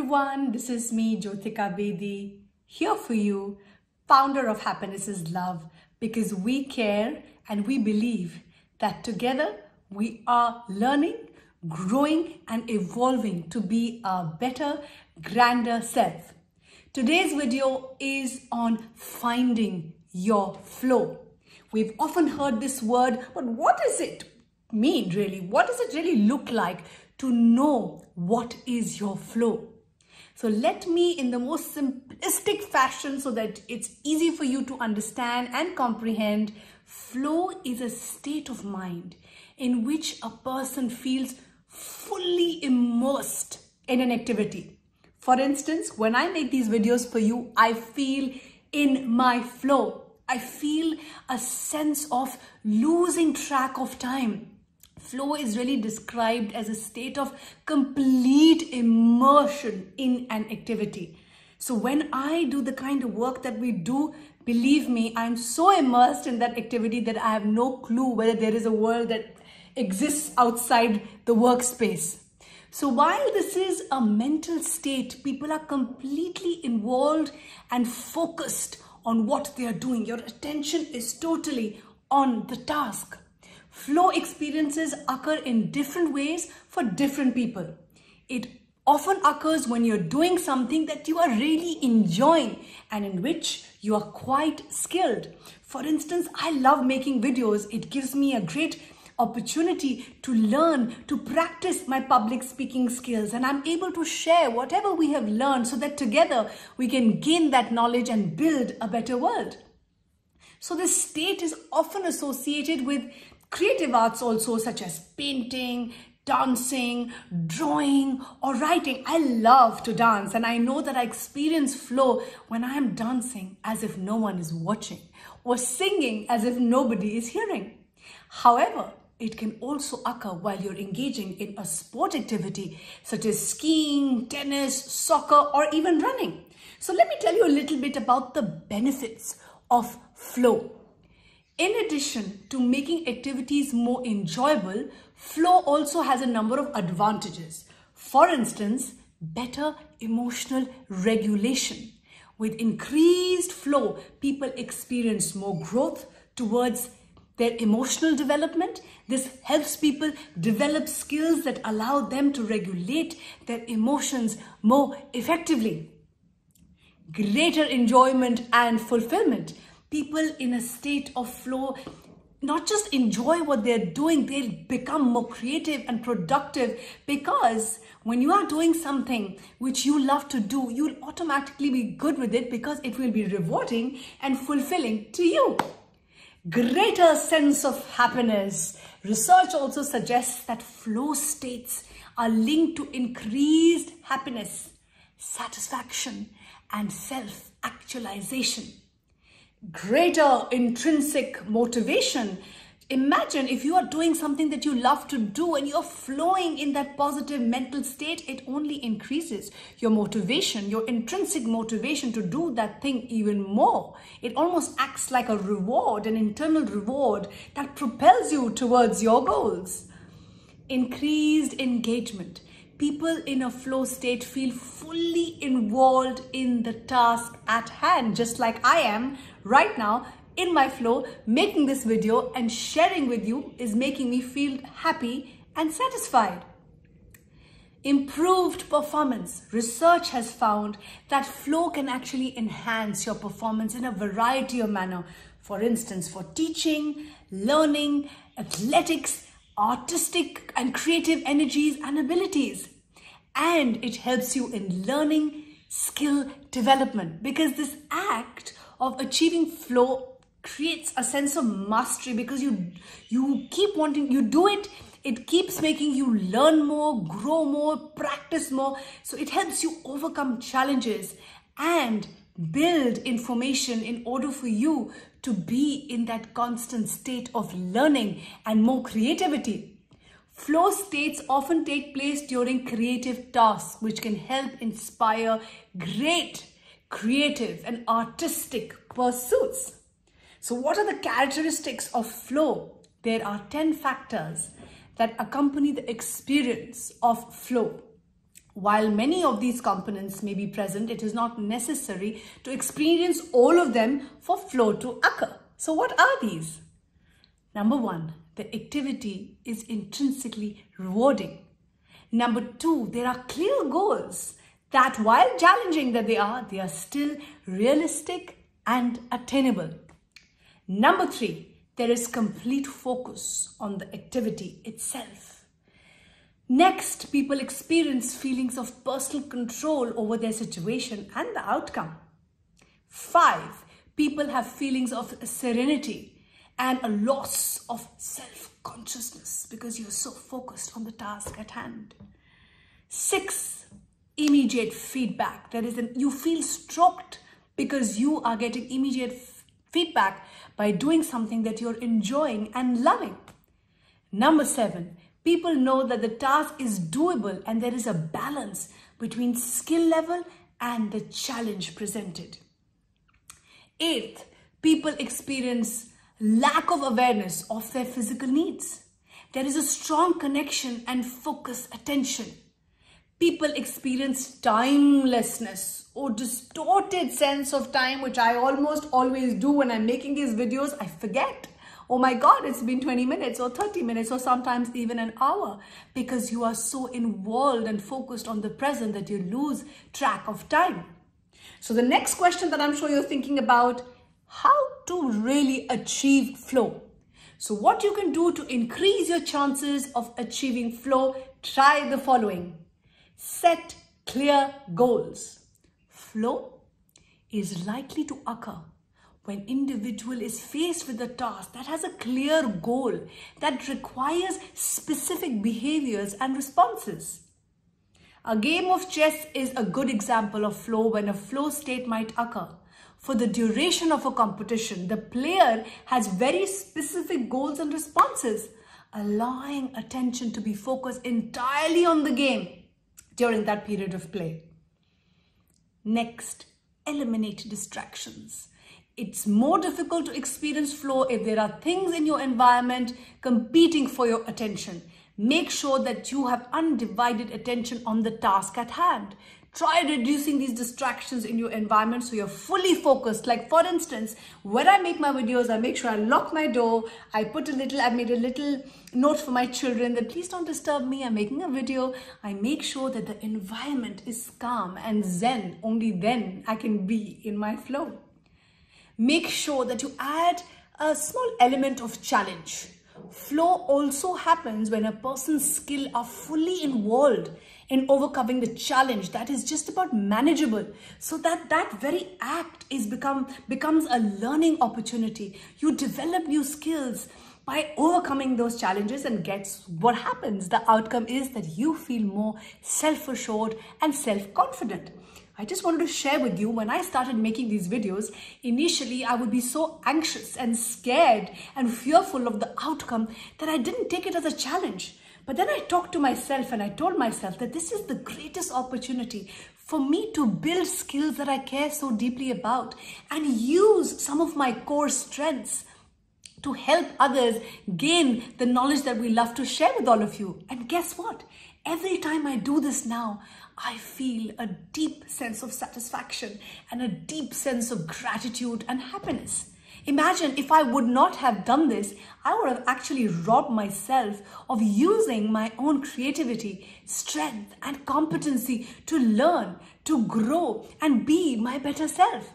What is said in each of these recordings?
everyone, this is me, Jyotika Bedi, here for you, founder of Happiness is Love, because we care and we believe that together we are learning, growing and evolving to be a better, grander self. Today's video is on finding your flow. We've often heard this word, but what does it mean really? What does it really look like to know what is your flow? So let me, in the most simplistic fashion so that it's easy for you to understand and comprehend, flow is a state of mind in which a person feels fully immersed in an activity. For instance, when I make these videos for you, I feel in my flow. I feel a sense of losing track of time. Flow is really described as a state of complete immersion in an activity. So when I do the kind of work that we do, believe me, I'm so immersed in that activity that I have no clue whether there is a world that exists outside the workspace. So while this is a mental state, people are completely involved and focused on what they are doing. Your attention is totally on the task. Flow experiences occur in different ways for different people. It often occurs when you're doing something that you are really enjoying and in which you are quite skilled. For instance, I love making videos. It gives me a great opportunity to learn, to practice my public speaking skills, and I'm able to share whatever we have learned so that together we can gain that knowledge and build a better world. So this state is often associated with creative arts also, such as painting, dancing, drawing or writing. I love to dance, and I know that I experience flow when I am dancing as if no one is watching or singing as if nobody is hearing. However, it can also occur while you're engaging in a sport activity such as skiing, tennis, soccer or even running. So let me tell you a little bit about the benefits of flow. In addition to making activities more enjoyable, flow also has a number of advantages. For instance, better emotional regulation. With increased flow, people experience more growth towards their emotional development. This helps people develop skills that allow them to regulate their emotions more effectively. Greater enjoyment and fulfillment. People in a state of flow not just enjoy what they're doing, they'll become more creative and productive, because when you are doing something which you love to do, you'll automatically be good with it because it will be rewarding and fulfilling to you. Greater sense of happiness. Research also suggests that flow states are linked to increased happiness, satisfaction, and self-actualization. Greater intrinsic motivation. Imagine if you are doing something that you love to do and you're flowing in that positive mental state, it only increases your motivation, your intrinsic motivation to do that thing even more. It almost acts like a reward, an internal reward that propels you towards your goals. Increased engagement. People in a flow state feel fully involved in the task at hand, just like I am right now in my flow. Making this video and sharing with you is making me feel happy and satisfied. Improved performance. Research has found that flow can actually enhance your performance in a variety of manner. For instance, for teaching, learning, athletics, artistic and creative energies and abilities. And it helps you in learning, skill development, because this act of achieving flow creates a sense of mastery, because you keep wanting, you do it, it keeps making you learn more, grow more, practice more. So it helps you overcome challenges and build information in order for you to be in that constant state of learning and more creativity. Flow states often take place during creative tasks, which can help inspire great creative and artistic pursuits. So what are the characteristics of flow? There are 10 factors that accompany the experience of flow. while many of these components may be present, it is not necessary to experience all of them for flow to occur. So what are these? Number one, the activity is intrinsically rewarding. Number two, there are clear goals that, while challenging that they are still realistic and attainable. Number three, there is complete focus on the activity itself. Next, people experience feelings of personal control over their situation and the outcome. 5, people have feelings of serenity and a loss of self-consciousness because you're so focused on the task at hand. 6, immediate feedback. You feel stroked because you are getting immediate feedback by doing something that you're enjoying and loving. Number 7, people know that the task is doable and there is a balance between skill level and the challenge presented. 8, people experience lack of awareness of their physical needs. There is a strong connection and focused attention. People experience timelessness or distorted sense of time, which I almost always do when I'm making these videos. I forget. Oh my God, it's been 20 minutes or 30 minutes or sometimes even an hour, because you are so involved and focused on the present that you lose track of time. So the next question that I'm sure you're thinking about, how to really achieve flow. So what you can do to increase your chances of achieving flow, try the following. Set clear goals. Flow is likely to occur when individual is faced with a task that has a clear goal that requires specific behaviors and responses. A game of chess is a good example of flow, when a flow state might occur. For the duration of a competition, the player has very specific goals and responses, allowing attention to be focused entirely on the game during that period of play. Next, eliminate distractions. It's more difficult to experience flow if there are things in your environment competing for your attention. Make sure that you have undivided attention on the task at hand. Try reducing these distractions in your environment so you're fully focused. Like for instance, when I make my videos, I make sure I lock my door. I made a little note for my children that please don't disturb me. I'm making a video. I make sure that the environment is calm and zen. Only then I can be in my flow. Make sure that you add a small element of challenge. Flow also happens when a person's skills are fully involved in overcoming the challenge that is just about manageable, so that very act becomes a learning opportunity. You develop new skills by overcoming those challenges, and guess what happens? The outcome is that you feel more self-assured and self-confident. I just wanted to share with you, when I started making these videos, initially I would be so anxious and scared and fearful of the outcome that I didn't take it as a challenge. But then I talked to myself and I told myself that this is the greatest opportunity for me to build skills that I care so deeply about and use some of my core strengths to help others gain the knowledge that we love to share with all of you. And guess what? Every time I do this now, I feel a deep sense of satisfaction and a deep sense of gratitude and happiness. Imagine if I would not have done this, I would have actually robbed myself of using my own creativity, strength, and competency to learn, to grow, and be my better self.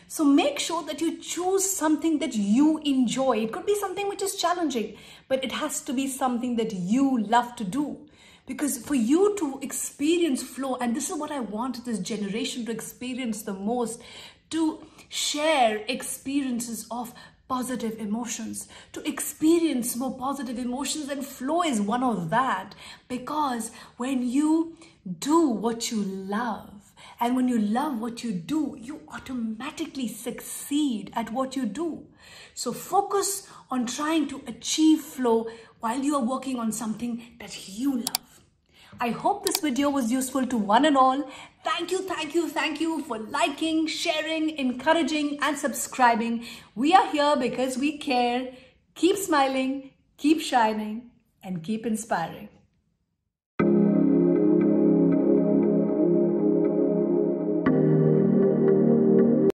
So make sure that you choose something that you enjoy. It could be something which is challenging, but it has to be something that you love to do. Because for you to experience flow, and this is what I want this generation to experience the most, to share experiences of positive emotions, to experience more positive emotions, and flow is one of that. Because when you do what you love, and when you love what you do, you automatically succeed at what you do. So focus on trying to achieve flow while you are working on something that you love. I hope this video was useful to one and all. Thank you for liking, sharing, encouraging, and subscribing. We are here because we care. Keep smiling, keep shining, and keep inspiring.